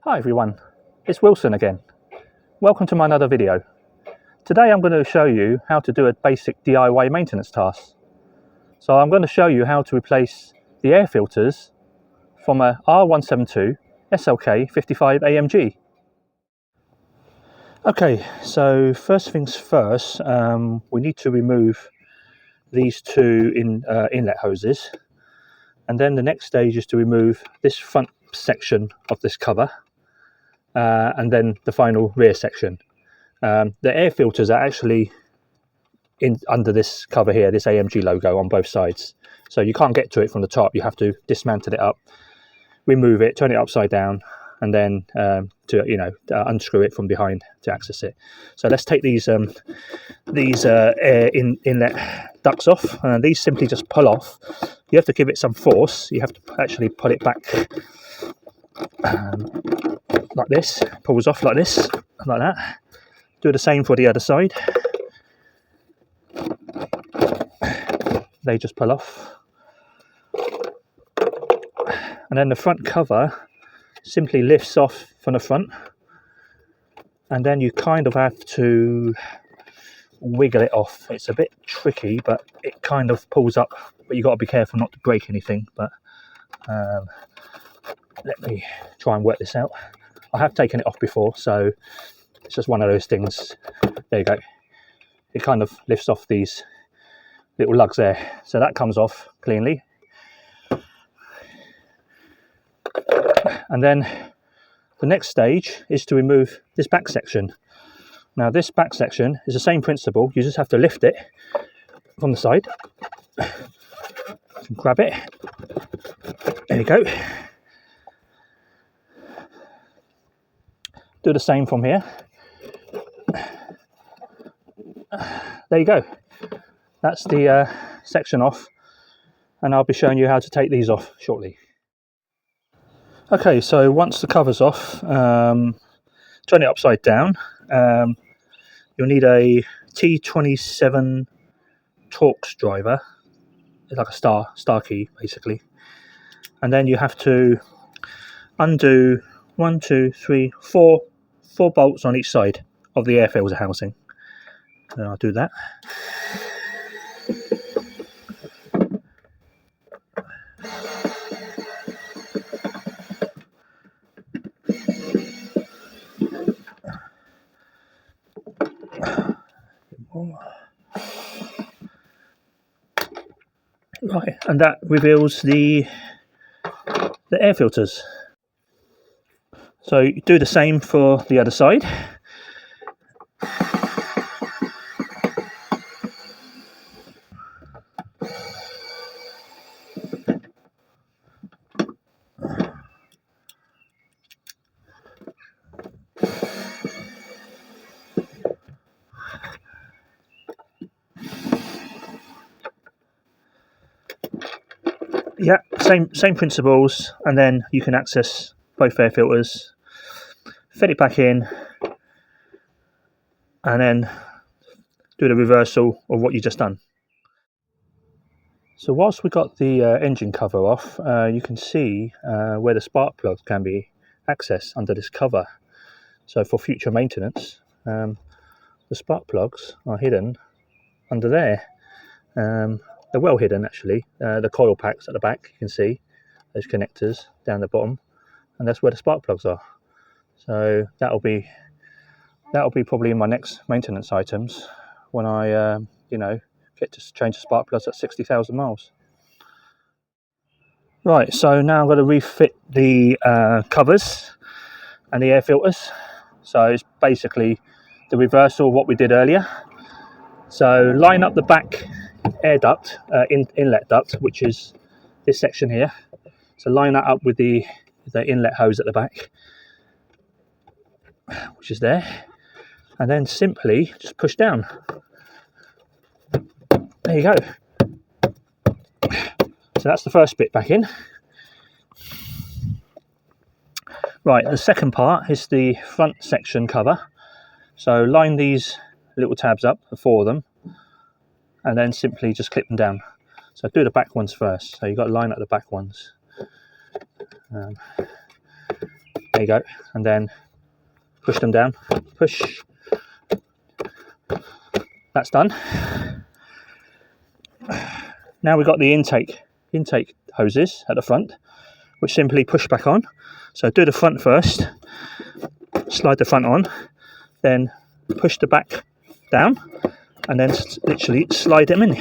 Hi everyone, it's Wilson again. Welcome to my another video. Today I'm going to show you how to do a basic DIY maintenance task. So I'm going to show you how to replace the air filters from a R172 SLK55 AMG. Okay, so first things first, we need to remove these two inlet hoses, and then the next stage is to remove this front section of this cover. And then the final rear section. The air filters are actually under this cover here, this AMG logo on both sides. So you can't get to it from the top. You have to dismantle it up, remove it, turn it upside down, and then unscrew it from behind to access it. So let's take these air inlet ducts off. These simply just pull off. You have to give it some force. You have to actually pull it back. Like this, pulls off like this, like that. Do the same for the other side. They just pull off. And then the front cover simply lifts off from the front. And then you kind of have to wiggle it off. It's a bit tricky, but it kind of pulls up. But you've got to be careful not to break anything. But let me try and work this out. I have taken it off before, so it's just one of those things. There you go. It kind of lifts off these little lugs there. So that comes off cleanly. And then the next stage is to remove this back section. Now this back section is the same principle. You just have to lift it from the side. Grab it. There you go. Do the same from here. There you go. That's the section off, and I'll be showing you how to take these off shortly. Okay, so once the cover's off, turn it upside down. You'll need a T27 Torx driver. It's like a star key basically, and then you have to undo 1, 2, 3, 4 bolts on each side of the air filter housing. And I'll do that. Right, and that reveals the air filters. So you do the same for the other side. Yeah, same principles, and then you can access both air filters, fit it back in, and then do the reversal of what you just done. So whilst we got the engine cover off, you can see where the spark plugs can be accessed under this cover. So for future maintenance, the spark plugs are hidden under there. They're well hidden actually. The coil packs at the back, you can see those connectors down the bottom, and that's where the spark plugs are. So that'll be probably in my next maintenance items when I get to change the spark plugs at 60,000 miles. Right, so now I'm going to refit the covers and the air filters. So it's basically the reversal of what we did earlier. So line up the back air duct, inlet duct, which is this section here. So line that up with the inlet hose at the back, which is there, and then simply just push down. There you go. So that's the first bit back in. Right, the second part is the front section cover. So line these little tabs up, the 4 of them, and then simply just clip them down. So do the back ones first. So you've got to line up the back ones. There you go. And then push them down. Push. That's done. Now we've got the intake hoses at the front, which simply push back on. So do the front first, slide the front on, then push the back down, and then literally slide them in.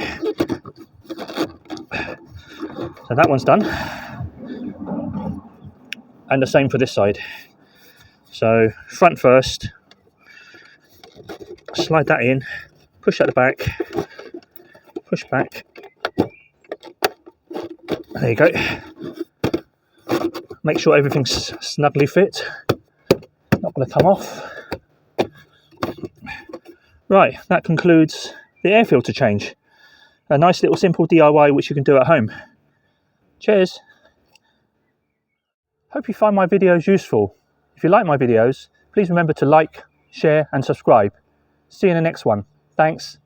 So that one's done. And the same for this side. So front first, slide that in, push at the back, push back. There you go. Make sure everything's snugly fit. Not going to come off. Right, that concludes the air filter change. A nice little simple DIY which you can do at home. Cheers. Hope you find my videos useful. If you like my videos, please remember to like, share and subscribe. See you in the next one. Thanks.